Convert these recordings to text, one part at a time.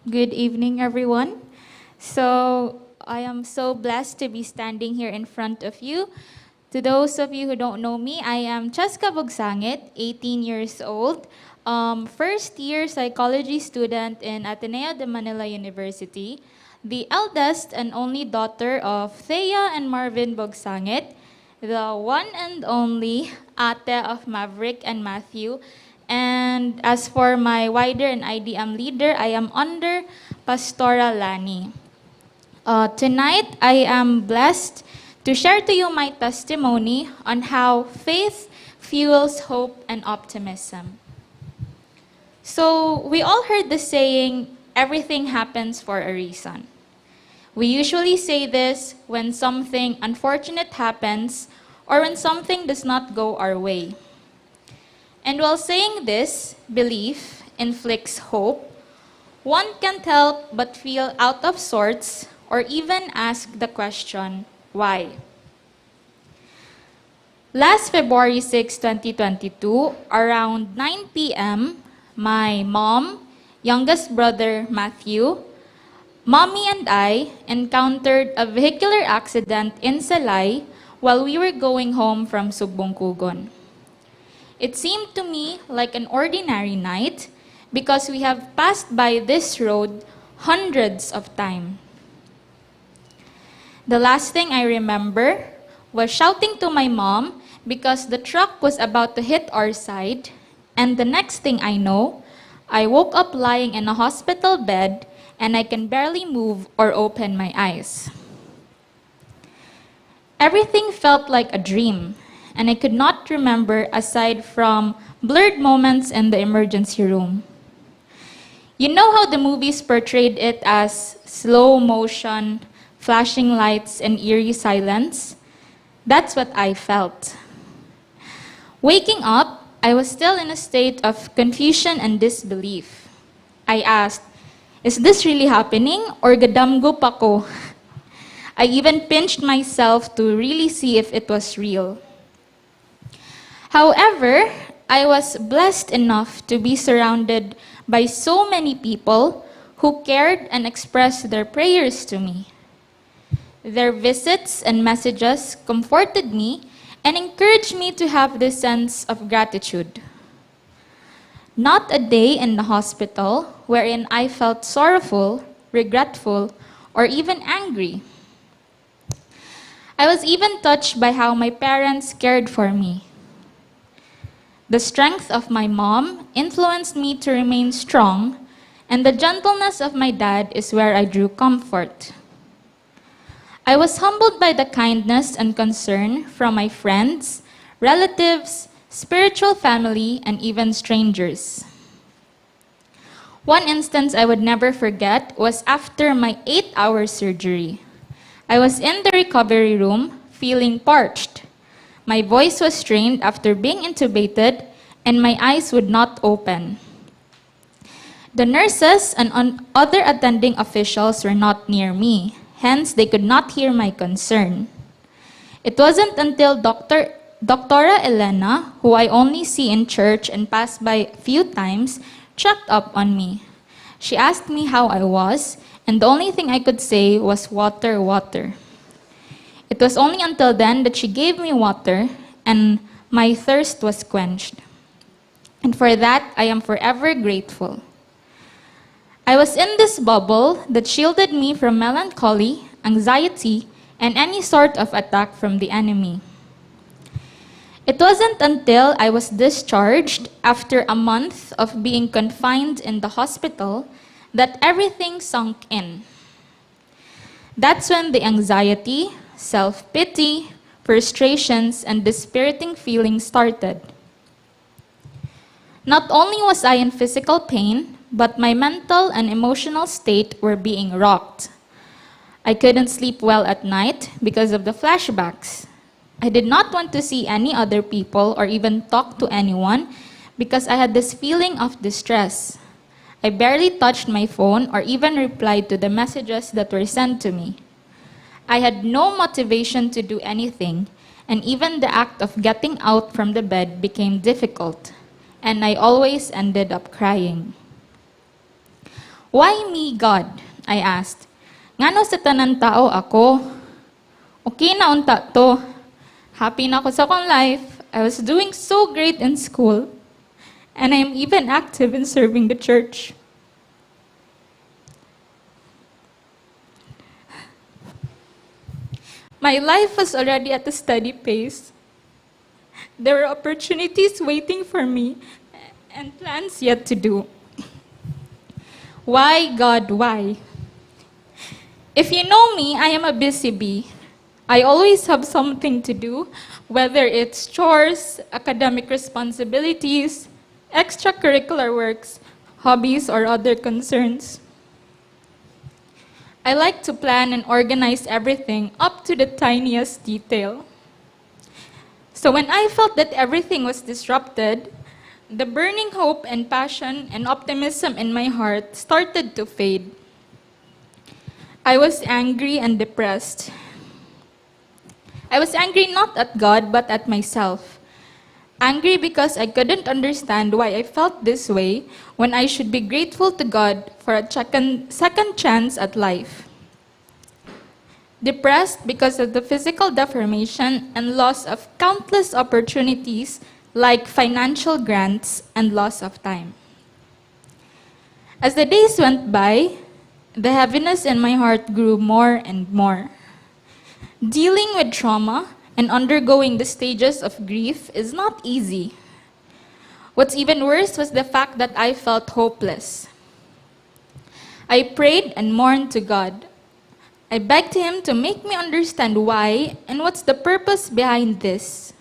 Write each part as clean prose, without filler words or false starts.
Good evening, everyone. So, I am so blessed to be standing here in front of you. To those of you who don't know me, I am Cheska Bugsangit, 18 years old, first year psychology student in Ateneo de Manila University, the eldest and only daughter of Thea and Marvin Bugsangit, the one and only ate of Maverick and Matthew. And as for my wider and IDM leader, I am under Pastora Lani. Tonight, I am blessed to share to you my testimony on how faith fuels hope and optimism. So, we all heard the saying, everything happens for a reason. We usually say this when something unfortunate happens or when something does not go our way. And while saying this, belief inflicts hope, one can't help but feel out of sorts or even ask the question, why? Last February 6, 2022, around 9 p.m., my mom, youngest brother Matthew, mommy and I encountered a vehicular accident in Salay while we were going home from Sugbongkugon. It seemed to me like an ordinary night because we have passed by this road hundreds of times. The last thing I remember was shouting to my mom because the truck was about to hit our side, and the next thing I know, I woke up lying in a hospital bed and I can barely move or open my eyes. Everything felt like a dream, and I could not remember aside from blurred moments in the emergency room. You know how the movies portrayed it as slow motion, flashing lights, and eerie silence? That's what I felt. Waking up, I was still in a state of confusion and disbelief. I asked, is this really happening or gadamgo pa ko? I even pinched myself to really see if it was real. However, I was blessed enough to be surrounded by so many people who cared and expressed their prayers to me. Their visits and messages comforted me and encouraged me to have this sense of gratitude. Not a day in the hospital wherein I felt sorrowful, regretful, or even angry. I was even touched by how my parents cared for me. The strength of my mom influenced me to remain strong, and the gentleness of my dad is where I drew comfort. I was humbled by the kindness and concern from my friends, relatives, spiritual family, and even strangers. One instance I would never forget was after my 8-hour surgery. I was in the recovery room feeling parched. My voice was strained after being intubated, and my eyes would not open. The nurses and other attending officials were not near me, hence they could not hear my concern. It wasn't until Doctora Elena, who I only see in church and pass by a few times, checked up on me. She asked me how I was, and the only thing I could say was water, water. It was only until then that she gave me water and my thirst was quenched. And for that, I am forever grateful. I was in this bubble that shielded me from melancholy, anxiety, and any sort of attack from the enemy. It wasn't until I was discharged after a month of being confined in the hospital that everything sunk in. That's when the anxiety, self-pity, frustrations, and dispiriting feelings started. Not only was I in physical pain, but my mental and emotional state were being rocked. I couldn't sleep well at night because of the flashbacks. I did not want to see any other people or even talk to anyone because I had this feeling of distress. I barely touched my phone or even replied to the messages that were sent to me. I had no motivation to do anything, and even the act of getting out from the bed became difficult, and I always ended up crying. Why me, God? I asked. Ngano sa tanan tao ako? Okay na unta to. Happy na ako sa akong life. I was doing so great in school. And I am even active in serving the church. My life was already at a steady pace. There were opportunities waiting for me and plans yet to do. Why, God, why? If you know me, I am a busy bee. I always have something to do, whether it's chores, academic responsibilities, extracurricular works, hobbies, or other concerns. I like to plan and organize everything up to the tiniest detail. So when I felt that everything was disrupted, the burning hope and passion and optimism in my heart started to fade. I was angry and depressed. I was angry not at God, but at myself. Angry because I couldn't understand why I felt this way when I should be grateful to God for a second chance at life. Depressed because of the physical deformation and loss of countless opportunities like financial grants and loss of time. As the days went by, the heaviness in my heart grew more and more. Dealing with trauma and undergoing the stages of grief is not easy. What's even worse was the fact that I felt hopeless. I prayed and mourned to God. I begged Him to make me understand why and what's the purpose behind this.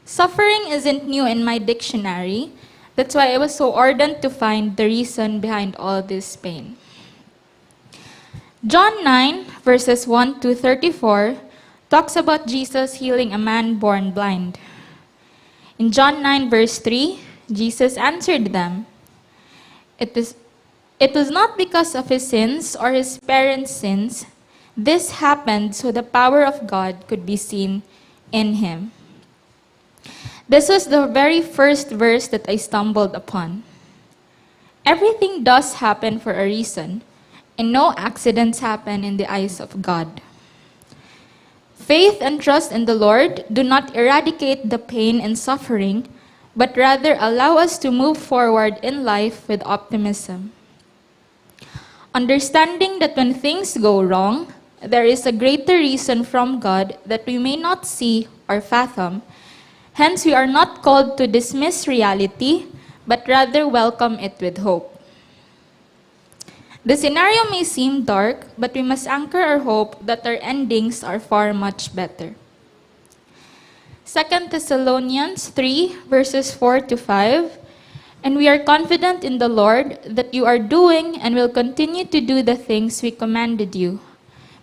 Suffering isn't new in my dictionary. That's why I was so ardent to find the reason behind all this pain. John 9, verses 1 to 34, talks about Jesus healing a man born blind. In John 9, verse 3, Jesus answered them, It was not because of his sins or his parents' sins. This happened so the power of God could be seen in him. This was the very first verse that I stumbled upon. Everything does happen for a reason, and no accidents happen in the eyes of God. Faith and trust in the Lord do not eradicate the pain and suffering, but rather allow us to move forward in life with optimism. Understanding that when things go wrong, there is a greater reason from God that we may not see or fathom. Hence, we are not called to dismiss reality, but rather welcome it with hope. The scenario may seem dark, but we must anchor our hope that our endings are far much better. 2 Thessalonians 3, verses 4 to 5, And we are confident in the Lord that you are doing and will continue to do the things we commanded you.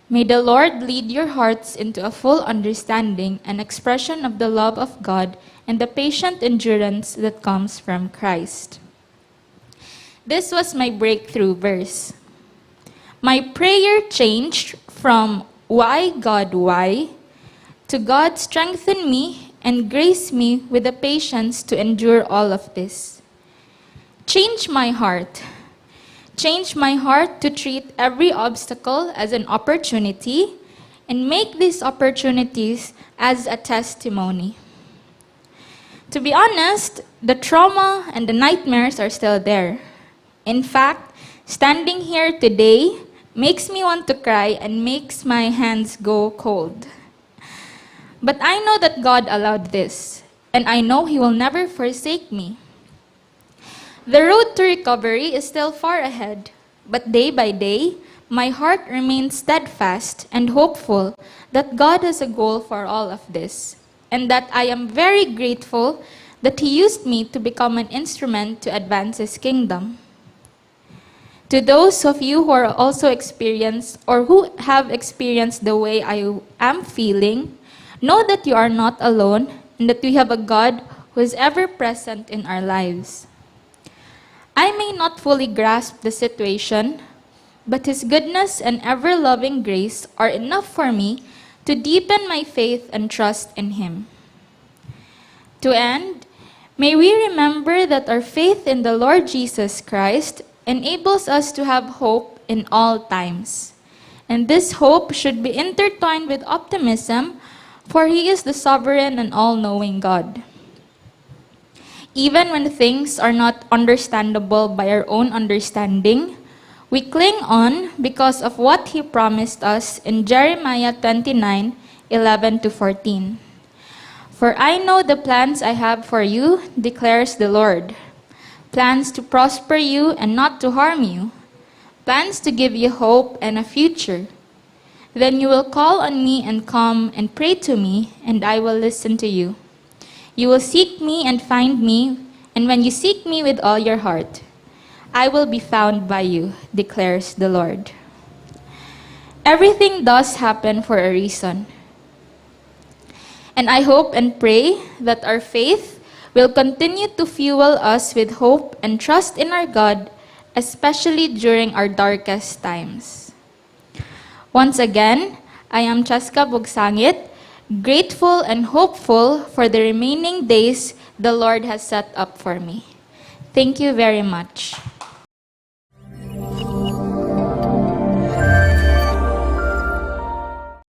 May the Lord lead your hearts into a full understanding and expression of the love of God and the patient endurance that comes from Christ. This was my breakthrough verse. My prayer changed from why, God, why, to God strengthen me and grace me with the patience to endure all of this. Change my heart. Change my heart to treat every obstacle as an opportunity and make these opportunities as a testimony. To be honest, the trauma and the nightmares are still there. In fact, standing here today makes me want to cry and makes my hands go cold. But I know that God allowed this, and I know He will never forsake me. The road to recovery is still far ahead, but day by day, my heart remains steadfast and hopeful that God has a goal for all of this, and that I am very grateful that He used me to become an instrument to advance His kingdom. To those of you who are also experienced or who have experienced the way I am feeling, know that you are not alone and that we have a God who is ever present in our lives. I may not fully grasp the situation, but His goodness and ever-loving grace are enough for me to deepen my faith and trust in Him. To end, may we remember that our faith in the Lord Jesus Christ enables us to have hope in all times. And this hope should be intertwined with optimism, for He is the sovereign and all-knowing God. Even when things are not understandable by our own understanding, we cling on because of what He promised us in Jeremiah 29:11-14. For I know the plans I have for you, declares the Lord. Plans to prosper you and not to harm you. Plans to give you hope and a future. Then you will call on me and come and pray to me, and I will listen to you. You will seek me and find me, and when you seek me with all your heart, I will be found by you, declares the Lord. Everything does happen for a reason. And I hope and pray that our faith will continue to fuel us with hope and trust in our God, especially during our darkest times. Once again, I am Cheska Bugsangit, grateful and hopeful for the remaining days the Lord has set up for me. Thank you very much.